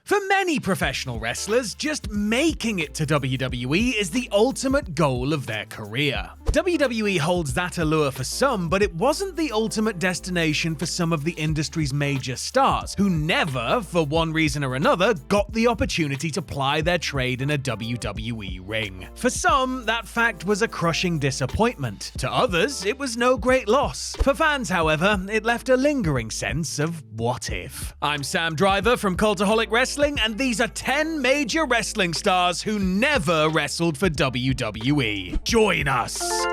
For many professional wrestlers, just making it to WWE is the ultimate goal of their career. WWE holds that allure for some, but it wasn't the ultimate destination for some of the industry's major stars, who never, for one reason or another, got the opportunity to ply their trade in a WWE ring. For some, that fact was a crushing disappointment. To others, it was no great loss. For fans, however, it left a lingering sense of what if. I'm Sam Driver from Cultaholic Wrestling, and these are 10 major wrestling stars who never wrestled for WWE. Join us!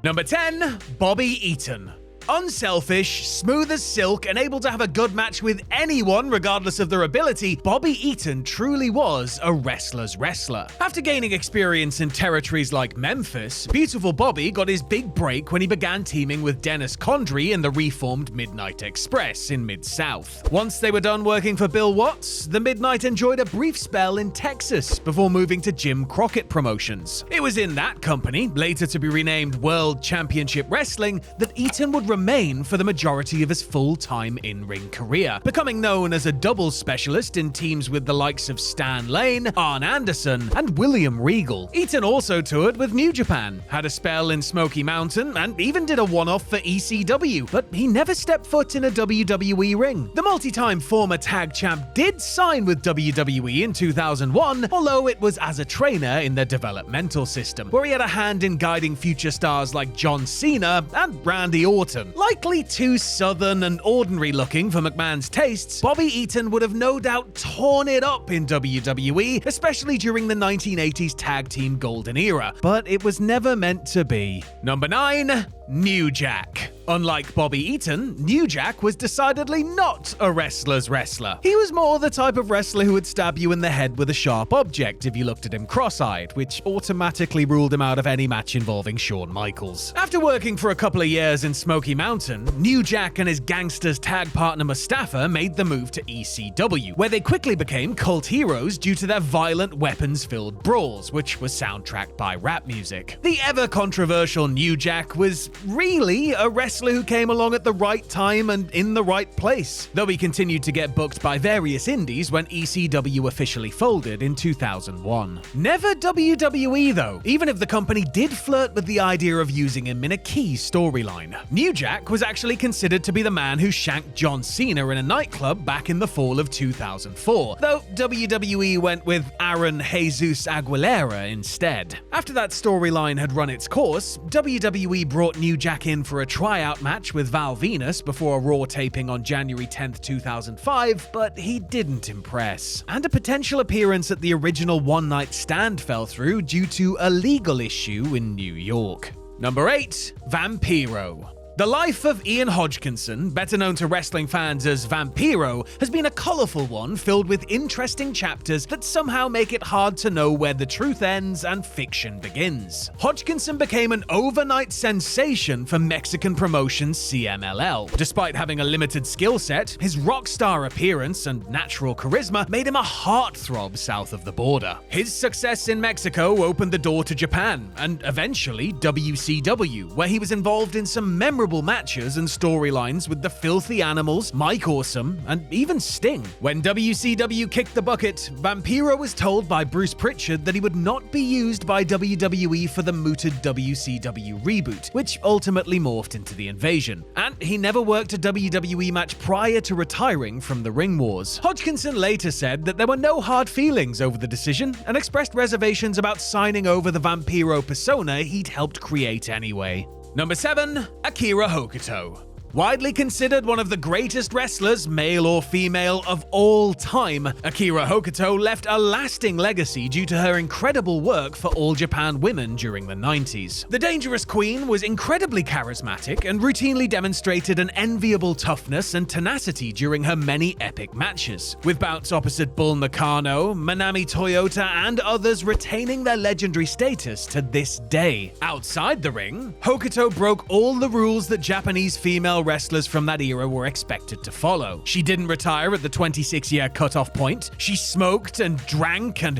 Number 10, Bobby Eaton. Unselfish, smooth as silk, and able to have a good match with anyone regardless of their ability, Bobby Eaton truly was a wrestler's wrestler. After gaining experience in territories like Memphis, Beautiful Bobby got his big break when he began teaming with Dennis Condrey in the reformed Midnight Express in Mid-South. Once they were done working for Bill Watts, the Midnight enjoyed a brief spell in Texas before moving to Jim Crockett Promotions. It was in that company, later to be renamed World Championship Wrestling, that Eaton would remain for the majority of his full-time in-ring career, becoming known as a doubles specialist in teams with the likes of Stan Lane, Arn Anderson, and William Regal. Eaton also toured with New Japan, had a spell in Smoky Mountain, and even did a one-off for ECW, but he never stepped foot in a WWE ring. The multi-time former tag champ did sign with WWE in 2001, although it was as a trainer in their developmental system, where he had a hand in guiding future stars like John Cena and Randy Orton. Likely too southern and ordinary looking for McMahon's tastes, Bobby Eaton would have no doubt torn it up in WWE, especially during the 1980s tag team golden era, but it was never meant to be. Number 9, New Jack. Unlike Bobby Eaton, New Jack was decidedly not a wrestler's wrestler. He was more the type of wrestler who would stab you in the head with a sharp object if you looked at him cross-eyed, which automatically ruled him out of any match involving Shawn Michaels. After working for a couple of years in Smoky Mountain, New Jack and his gangsters tag partner Mustafa made the move to ECW, where they quickly became cult heroes due to their violent weapons-filled brawls, which was soundtracked by rap music. The ever-controversial New Jack was really a wrestler who came along at the right time and in the right place, though he continued to get booked by various indies when ECW officially folded in 2001. Never WWE though, even if the company did flirt with the idea of using him in a key storyline. New Jack was actually considered to be the man who shanked John Cena in a nightclub back in the fall of 2004, though WWE went with Aaron Jesus Aguilera instead. After that storyline had run its course, WWE brought New Jack in for a tryout match with Val Venus before a Raw taping on January 10th, 2005, but he didn't impress. And a potential appearance at the original One Night Stand fell through due to a legal issue in New York. Number 8, Vampiro. The life of Ian Hodgkinson, better known to wrestling fans as Vampiro, has been a colourful one filled with interesting chapters that somehow make it hard to know where the truth ends and fiction begins. Hodgkinson became an overnight sensation for Mexican promotion CMLL. Despite having a limited skill set, his rock star appearance and natural charisma made him a heartthrob south of the border. His success in Mexico opened the door to Japan, and eventually WCW, where he was involved in some memorable matches and storylines with the Filthy Animals, Mike Awesome, and even Sting. When WCW kicked the bucket, Vampiro was told by Bruce Pritchard that he would not be used by WWE for the mooted WCW reboot, which ultimately morphed into the Invasion. And he never worked a WWE match prior to retiring from the Ring Wars. Hodgkinson later said that there were no hard feelings over the decision and expressed reservations about signing over the Vampiro persona he'd helped create anyway. Number 7, Akira Hokuto. Widely considered one of the greatest wrestlers, male or female, of all time, Akira Hokuto left a lasting legacy due to her incredible work for All Japan Women during the 90s. The Dangerous Queen was incredibly charismatic and routinely demonstrated an enviable toughness and tenacity during her many epic matches, with bouts opposite Bull Nakano, Manami Toyota, and others retaining their legendary status to this day. Outside the ring, Hokuto broke all the rules that Japanese female wrestlers from that era were expected to follow. She didn't retire at the 26-year cutoff point. She smoked and drank and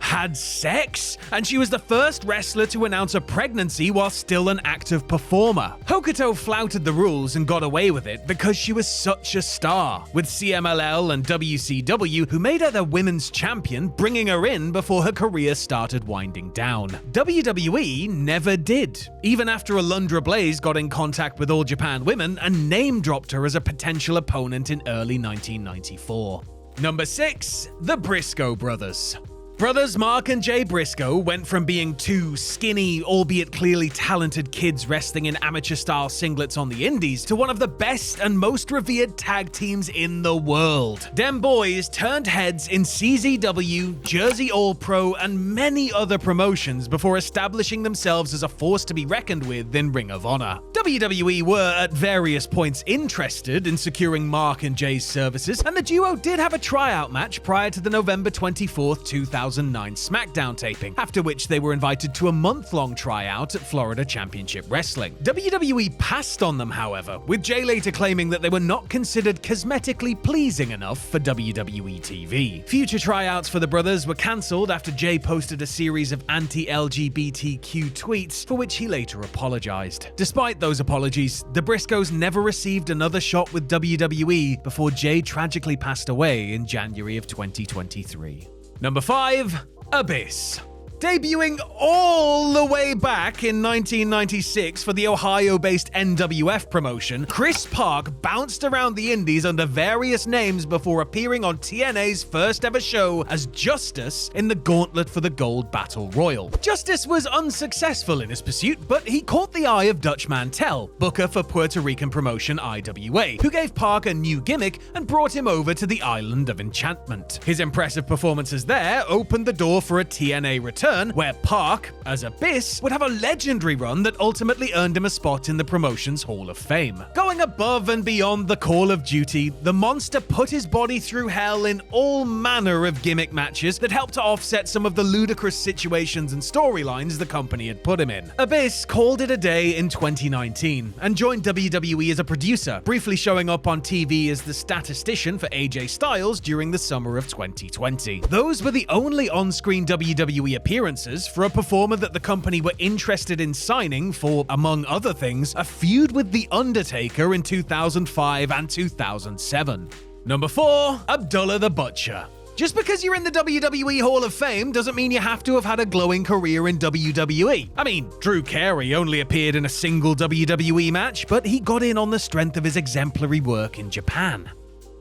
had sex. And she was the first wrestler to announce a pregnancy while still an active performer. Hokuto flouted the rules and got away with it because she was such a star, with CMLL and WCW, who made her the women's champion, bringing her in before her career started winding down. WWE never did, even after Alundra Blaze got in contact with All Japan Women and name-dropped her as a potential opponent in early 1994. Number 6. The Briscoe Brothers. Brothers Mark and Jay Briscoe went from being two skinny, albeit clearly talented kids wrestling in amateur-style singlets on the indies to one of the best and most revered tag teams in the world. Dem boys turned heads in CZW, Jersey All-Pro, and many other promotions before establishing themselves as a force to be reckoned with in Ring of Honor. WWE were at various points interested in securing Mark and Jay's services, and the duo did have a tryout match prior to the November 24th, 2009 SmackDown taping, after which they were invited to a month-long tryout at Florida Championship Wrestling. WWE passed on them, however, with Jay later claiming that they were not considered cosmetically pleasing enough for WWE TV. Future tryouts for the brothers were cancelled after Jay posted a series of anti-LGBTQ tweets, for which he later apologized. Despite those apologies, the Briscoes never received another shot with WWE before Jay tragically passed away in January of 2023. Number 5. Abyss. Debuting all the way back in 1996 for the Ohio-based NWF promotion, Chris Park bounced around the indies under various names before appearing on TNA's first ever show as Justice in the Gauntlet for the Gold Battle Royal. Justice was unsuccessful in his pursuit, but he caught the eye of Dutch Mantel, booker for Puerto Rican promotion IWA, who gave Park a new gimmick and brought him over to the Island of Enchantment. His impressive performances there opened the door for a TNA return, where Park, as Abyss, would have a legendary run that ultimately earned him a spot in the promotion's Hall of Fame. Going above and beyond the call of duty, the monster put his body through hell in all manner of gimmick matches that helped to offset some of the ludicrous situations and storylines the company had put him in. Abyss called it a day in 2019 and joined WWE as a producer, briefly showing up on TV as the statistician for AJ Styles during the summer of 2020. Those were the only on-screen WWE appearances for a performer that the company were interested in signing for, among other things, a feud with The Undertaker in 2005 and 2007. Number 4. Abdullah the Butcher. Just because you're in the WWE Hall of Fame doesn't mean you have to have had a glowing career in WWE. I mean, Drew Carey only appeared in a single WWE match, but he got in on the strength of his exemplary work in Japan.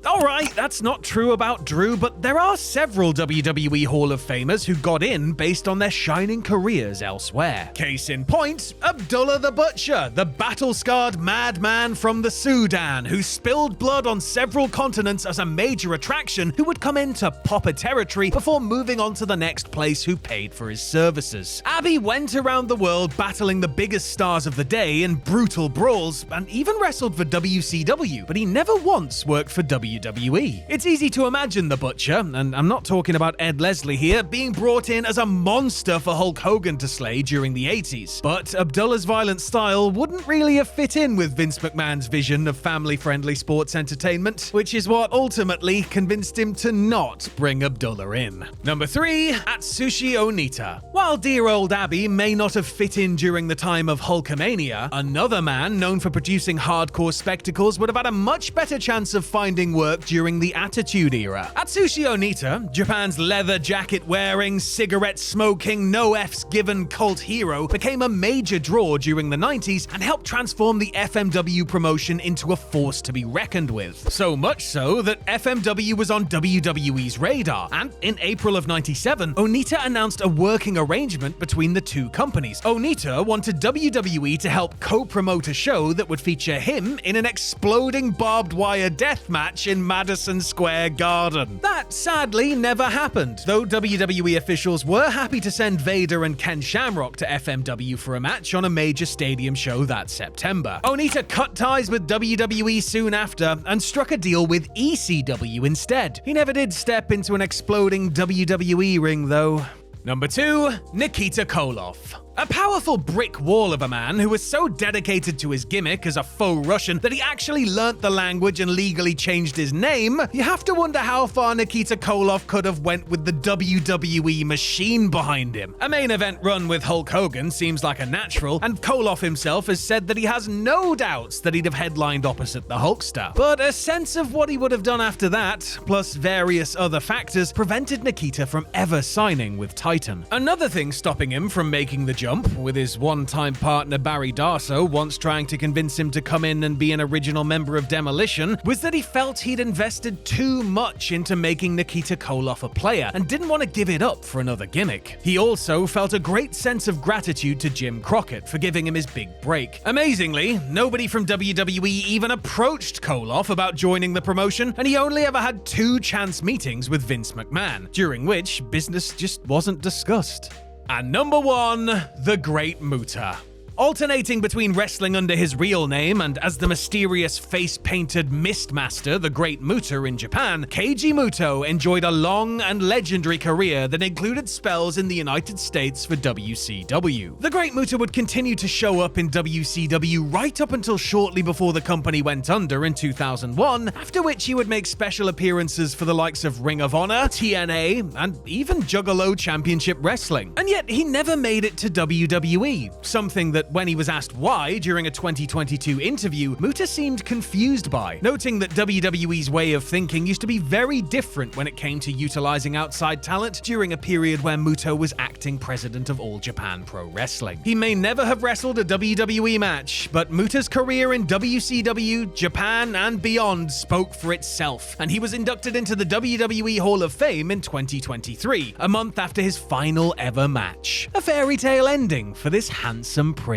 Alright, that's not true about Drew, but there are several WWE Hall of Famers who got in based on their shining careers elsewhere. Case in point, Abdullah the Butcher, the battle-scarred madman from the Sudan who spilled blood on several continents as a major attraction who would come into Popper territory before moving on to the next place who paid for his services. Abby went around the world battling the biggest stars of the day in brutal brawls and even wrestled for WCW, but he never once worked for WWE. It's easy to imagine the Butcher, and I'm not talking about Ed Leslie here, being brought in as a monster for Hulk Hogan to slay during the 80s. But Abdullah's violent style wouldn't really have fit in with Vince McMahon's vision of family-friendly sports entertainment, which is what ultimately convinced him to not bring Abdullah in. Number 3. Atsushi Onita. While dear old Abby may not have fit in during the time of Hulkamania, another man known for producing hardcore spectacles would have had a much better chance of finding work during the Attitude Era. Atsushi Onita, Japan's leather jacket-wearing, cigarette-smoking, no F's given cult hero, became a major draw during the 90s and helped transform the FMW promotion into a force to be reckoned with. So much so that FMW was on WWE's radar, and in April of 97, Onita announced a working arrangement between the two companies. Onita wanted WWE to help co-promote a show that would feature him in an exploding barbed wire death match in Madison Square Garden. That sadly never happened, though WWE officials were happy to send Vader and Ken Shamrock to FMW for a match on a major stadium show that September. Onita cut ties with WWE soon after and struck a deal with ECW instead. He never did step into an exploding WWE ring though. Number 2. Nikita Koloff. A powerful brick wall of a man who was so dedicated to his gimmick as a faux Russian that he actually learnt the language and legally changed his name, you have to wonder how far Nikita Koloff could have went with the WWE machine behind him. A main event run with Hulk Hogan seems like a natural, and Koloff himself has said that he has no doubts that he'd have headlined opposite the Hulkster. But a sense of what he would have done after that, plus various other factors, prevented Nikita from ever signing with Titan. Another thing stopping him from making the jump, with his one-time partner Barry Darsow once trying to convince him to come in and be an original member of Demolition, was that he felt he'd invested too much into making Nikita Koloff a player and didn't want to give it up for another gimmick. He also felt a great sense of gratitude to Jim Crockett for giving him his big break. Amazingly, nobody from WWE even approached Koloff about joining the promotion, and he only ever had 2 chance meetings with Vince McMahon, during which business just wasn't discussed. And number 1, the Great Muta. Alternating between wrestling under his real name and as the mysterious face-painted Mistmaster, the Great Muta in Japan, Keiji Muto enjoyed a long and legendary career that included spells in the United States for WCW. The Great Muta would continue to show up in WCW right up until shortly before the company went under in 2001, after which he would make special appearances for the likes of Ring of Honor, TNA, and even Juggalo Championship Wrestling. And yet he never made it to WWE, something that when he was asked why during a 2022 interview, Muta seemed confused by, noting that WWE's way of thinking used to be very different when it came to utilizing outside talent during a period where Muto was acting president of All Japan Pro Wrestling. He may never have wrestled a WWE match, but Muta's career in WCW, Japan, and beyond spoke for itself, and he was inducted into the WWE Hall of Fame in 2023, a month after his final ever match. A fairy tale ending for this handsome prince.